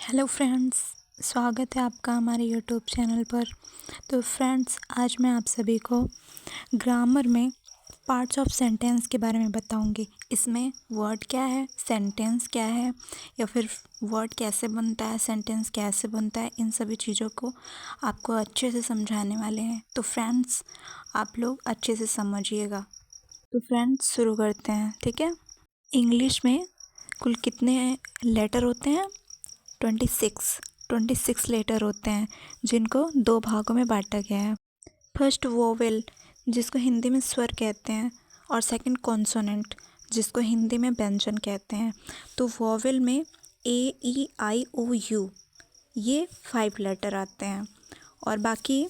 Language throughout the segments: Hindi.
हेलो फ्रेंड्स, स्वागत है आपका हमारे यूट्यूब चैनल पर। तो फ्रेंड्स, आज मैं आप सभी को ग्रामर में पार्ट्स ऑफ सेंटेंस के बारे में बताऊंगी। इसमें वर्ड क्या है, सेंटेंस क्या है, या फिर वर्ड कैसे बनता है, सेंटेंस कैसे बनता है, इन सभी चीज़ों को आपको अच्छे से समझाने वाले हैं। तो फ्रेंड्स, आप लोग अच्छे से समझिएगा। तो फ्रेंड्स, शुरू करते हैं, ठीक है। इंग्लिश में कुल कितने लेटर होते हैं? 26 लेटर होते हैं, जिनको दो भागों में बांटा गया है। फर्स्ट वोवेल, जिसको हिंदी में स्वर कहते हैं, और सेकंड कॉन्सोनेंट, जिसको हिंदी में व्यंजन कहते हैं। तो वोवेल में AEIOU ये 5 लेटर आते हैं, और बाकी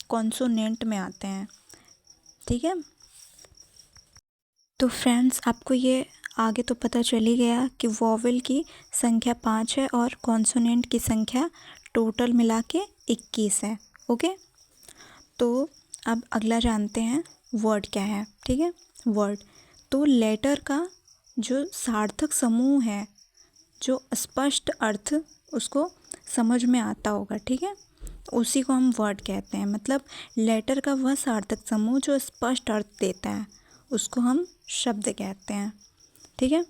कॉन्सोनेंट में आते हैं, ठीक है। तो फ्रेंड्स, आपको ये आगे तो पता चल ही गया कि वोवेल की संख्या 5 है और कॉन्सोनेंट की संख्या टोटल मिला के 21 है। ओके, तो अब अगला जानते हैं वर्ड क्या है, ठीक है। वर्ड तो लेटर का जो सार्थक समूह है, जो स्पष्ट अर्थ उसको समझ में आता होगा, ठीक है, उसी को हम वर्ड कहते हैं। मतलब लेटर का वह सार्थक समूह जो स्पष्ट अर्थ देता है, उसको हम शब्द कहते हैं, ठीक है।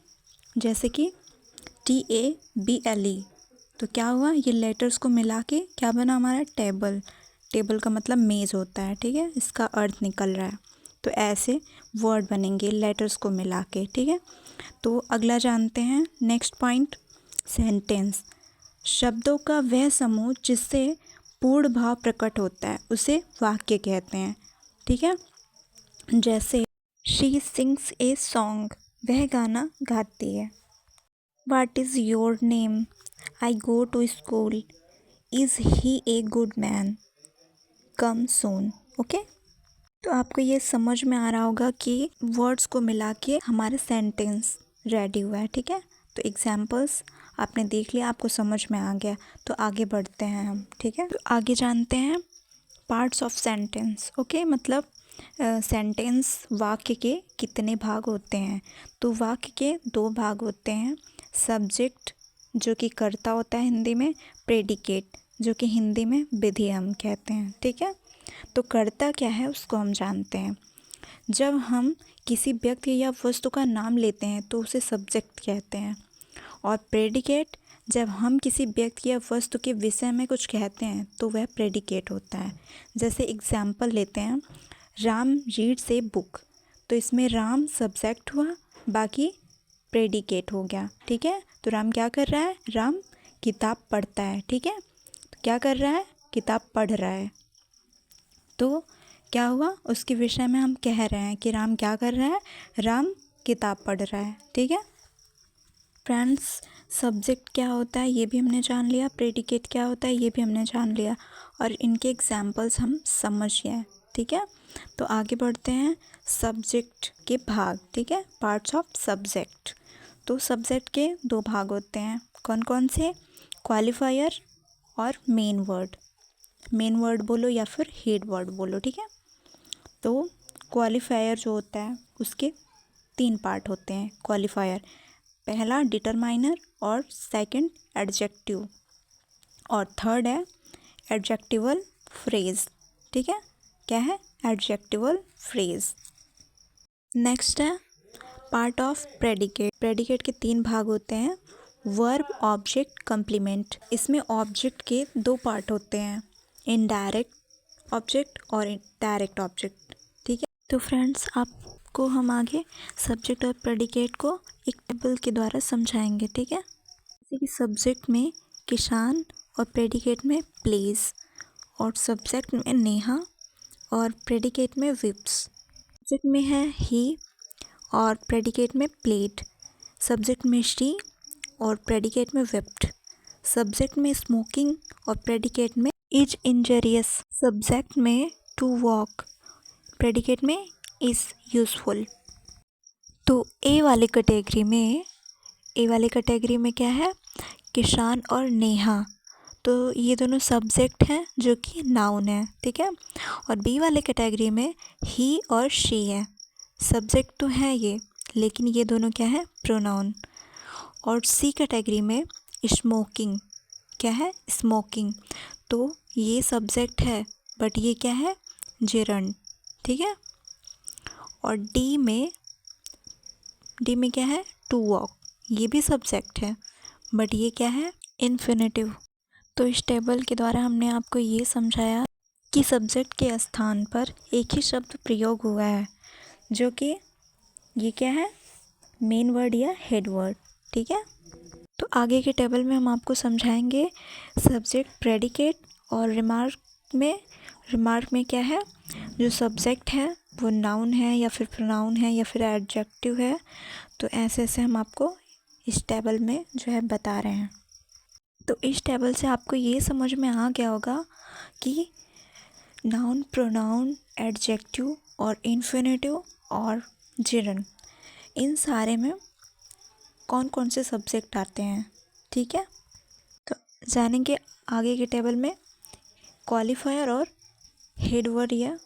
जैसे कि TABLE, तो क्या हुआ, ये लेटर्स को मिला के क्या बना हमारा? टेबल। टेबल का मतलब मेज़ होता है, ठीक है, इसका अर्थ निकल रहा है। तो ऐसे वर्ड बनेंगे लेटर्स को मिला के, ठीक है। तो अगला जानते हैं, नेक्स्ट पॉइंट, सेंटेंस। शब्दों का वह समूह जिससे पूर्ण भाव प्रकट होता है, उसे वाक्य कहते हैं, ठीक है। जैसे शी सिंग्स ए सॉन्ग, वह गाना गाती है। What is your name? I go to school. Is he a good man? Come soon. Okay? तो आपको ये समझ में आ रहा होगा कि वर्ड्स को मिला के हमारा सेंटेंस रेडी हुआ है, ठीक है। तो एग्जाम्पल्स आपने देख लिया, आपको समझ में आ गया। तो आगे बढ़ते हैं हम, ठीक है। तो आगे जानते हैं पार्ट्स ऑफ सेंटेंस। ओके, मतलब सेंटेंस वाक्य के कितने भाग होते हैं? तो वाक्य के 2 भाग होते हैं। सब्जेक्ट, जो कि कर्ता होता है हिंदी में, प्रेडिकेट, जो कि हिंदी में विधेय हम कहते हैं, ठीक है। तो कर्ता क्या है उसको हम जानते हैं। जब हम किसी व्यक्ति या वस्तु का नाम लेते हैं तो उसे सब्जेक्ट कहते हैं। और प्रेडिकेट, जब हम किसी व्यक्ति या वस्तु के विषय में कुछ कहते हैं तो वह प्रेडिकेट होता है। जैसे एग्जाम्पल लेते हैं, राम रीड्स ए बुक, तो इसमें राम सब्जेक्ट हुआ, बाकी प्रेडिकेट हो गया, ठीक है। तो राम क्या कर रहा है? राम किताब पढ़ता है, ठीक है। तो क्या कर रहा है? किताब पढ़ रहा है। तो क्या हुआ, उसके विषय में हम कह रहे हैं कि राम क्या कर रहा है? राम किताब पढ़ रहा है, ठीक है। फ्रेंड्स, सब्जेक्ट क्या होता है ये भी हमने जान लिया, प्रेडिकेट क्या होता है ये भी हमने जान लिया, और इनके एग्जाम्पल्स हम समझ गए, ठीक है। तो आगे बढ़ते हैं, सब्जेक्ट के भाग, ठीक है, पार्ट्स ऑफ सब्जेक्ट। तो सब्जेक्ट के 2 भाग होते हैं, कौन कौन से? क्वालिफायर और मेन वर्ड। मेन वर्ड बोलो या फिर हेड वर्ड बोलो, ठीक है। तो क्वालिफायर जो होता है उसके 3 पार्ट होते हैं। क्वालिफायर, पहला डिटरमाइनर, और सेकंड एडजेक्टिव, और थर्ड है एडजेक्टिवल फ्रेज, ठीक है। क्या है? Adjectival phrase. नेक्स्ट है पार्ट ऑफ प्रेडिकेट। प्रेडिकेट के 3 भाग होते हैं, वर्ब, ऑब्जेक्ट, कंप्लीमेंट। इसमें ऑब्जेक्ट के 2 पार्ट होते हैं, इनडायरेक्ट ऑब्जेक्ट और डायरेक्ट ऑब्जेक्ट, ठीक है। तो फ्रेंड्स, आपको हम आगे सब्जेक्ट और प्रेडिकेट को एक टेबल के द्वारा समझाएंगे, ठीक है। जैसे कि सब्जेक्ट में किसान, और प्रेडिकेट में प्लेज, और सब्जेक्ट में नेहा, और प्रेडिकेट में विप्स। सब्जेक्ट में है ही, और प्रेडिकेट में प्लेट। सब्जेक्ट में शी, और प्रेडिकेट में विप्ड। सब्जेक्ट में स्मोकिंग, और प्रेडिकेट में इज इंजरियस। सब्जेक्ट में टू वॉक, प्रेडिकेट में इज यूजफुल। तो ए वाली कैटेगरी में क्या है? किसान और नेहा। तो ये दोनों सब्जेक्ट हैं जो कि नाउन है, ठीक है। और बी वाले कैटेगरी में ही और शी है। सब्जेक्ट तो है ये, लेकिन ये दोनों क्या है? प्रोनाउन। और सी कैटेगरी में स्मोकिंग, क्या है, स्मोकिंग। तो ये सब्जेक्ट है बट ये क्या है, जेरंड। ठीक है। और डी में क्या है, टू वॉक, ये भी सब्जेक्ट है बट ये क्या है, इन्फिनेटिव। तो इस टेबल के द्वारा हमने आपको ये समझाया कि सब्जेक्ट के स्थान पर एक ही शब्द प्रयोग हुआ है, जो कि ये क्या है, मेन वर्ड या हेड वर्ड। ठीक है। तो आगे के टेबल में हम आपको समझाएंगे सब्जेक्ट, प्रेडिकेट और रिमार्क में क्या है, जो सब्जेक्ट है वो नाउन है या फिर प्रोनाउन है या फिर एडजेक्टिव है। तो ऐसे ऐसे हम आपको इस टेबल में जो है बता रहे हैं। तो इस टेबल से आपको ये समझ में आ गया होगा कि नाउन, प्रोनाउन, एडजेक्टिव और इन्फिनेटिव और जिरन, इन सारे में कौन कौन से सब्जेक्ट आते हैं। ठीक है। तो जानेंगे आगे के टेबल में क्वालिफायर और हेड वर्ड या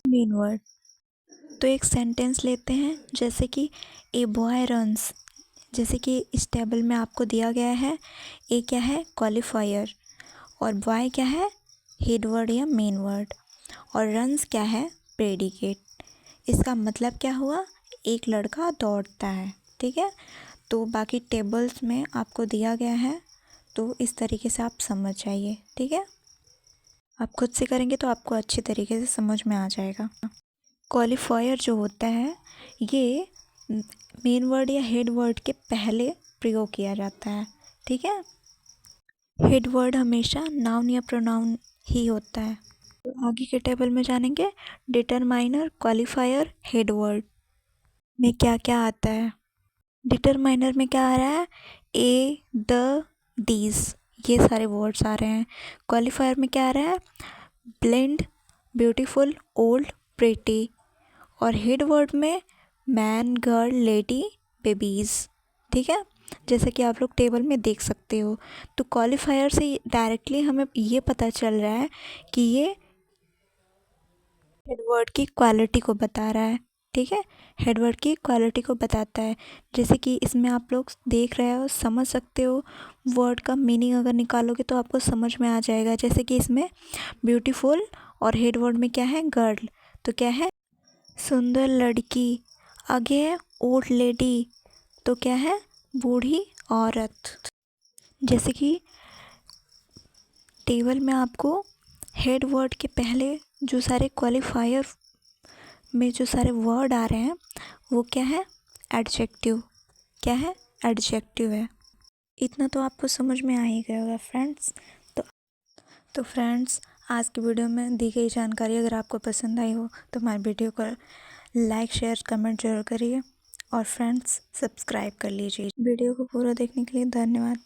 मेन वर्ड। तो एक सेंटेंस लेते हैं, जैसे कि ए बॉय रन्स। जैसे कि इस टेबल में आपको दिया गया है, ए क्या है, क्वालिफायर, और बॉय क्या है, हेड वर्ड या मेन वर्ड, और रन्स क्या है, प्रेडिकेट। इसका मतलब क्या हुआ, एक लड़का दौड़ता है। ठीक है। तो बाकी टेबल्स में आपको दिया गया है, तो इस तरीके से आप समझ जाइए। ठीक है। आप खुद से करेंगे तो आपको अच्छी तरीके से समझ में आ जाएगा। क्वालिफायर जो होता है, ये मेन वर्ड या हेड वर्ड के पहले प्रयोग किया जाता है। ठीक है। हेड वर्ड हमेशा नाउन या प्रोनाउन ही होता है। तो आगे के टेबल में जानेंगे डिटरमाइनर, क्वालिफायर, हेड वर्ड में क्या क्या आता है। डिटरमाइनर में क्या आ रहा है, ए, द, दीज, ये सारे वर्ड्स आ रहे हैं। क्वालिफायर में क्या आ रहा है, ब्लेंड, ब्यूटीफुल, ओल्ड, प्रेटी, और हेड वर्ड में मैन, गर्ल, लेडी, बेबीज़। ठीक है। जैसे कि आप लोग टेबल में देख सकते हो। तो क्वालिफायर से डायरेक्टली हमें ये पता चल रहा है कि ये हेड वर्ड की क्वालिटी को बता रहा है। ठीक है। हेड वर्ड की क्वालिटी को बताता है। जैसे कि इसमें आप लोग देख रहे हो, समझ सकते हो, वर्ड का मीनिंग अगर निकालोगे तो आपको समझ में आ जाएगा। जैसे कि इसमें ब्यूटीफुल और हेड वर्ड में क्या है, गर्ल, तो क्या है, सुंदर लड़की। आगे है ओल्ड लेडी, तो क्या है, बूढ़ी औरत। जैसे कि टेबल में आपको हेड वर्ड के पहले जो सारे क्वालिफायर में जो सारे वर्ड आ रहे हैं वो क्या है, एडजेक्टिव। क्या है, एडजेक्टिव है। इतना तो आपको समझ में आ ही गया होगा फ्रेंड्स। तो फ्रेंड्स, आज की वीडियो में दी गई जानकारी अगर आपको पसंद आई हो तो हमारे वीडियो को लाइक, शेयर, कमेंट जरूर करिए, और फ्रेंड्स सब्सक्राइब कर लीजिए। वीडियो को पूरा देखने के लिए धन्यवाद।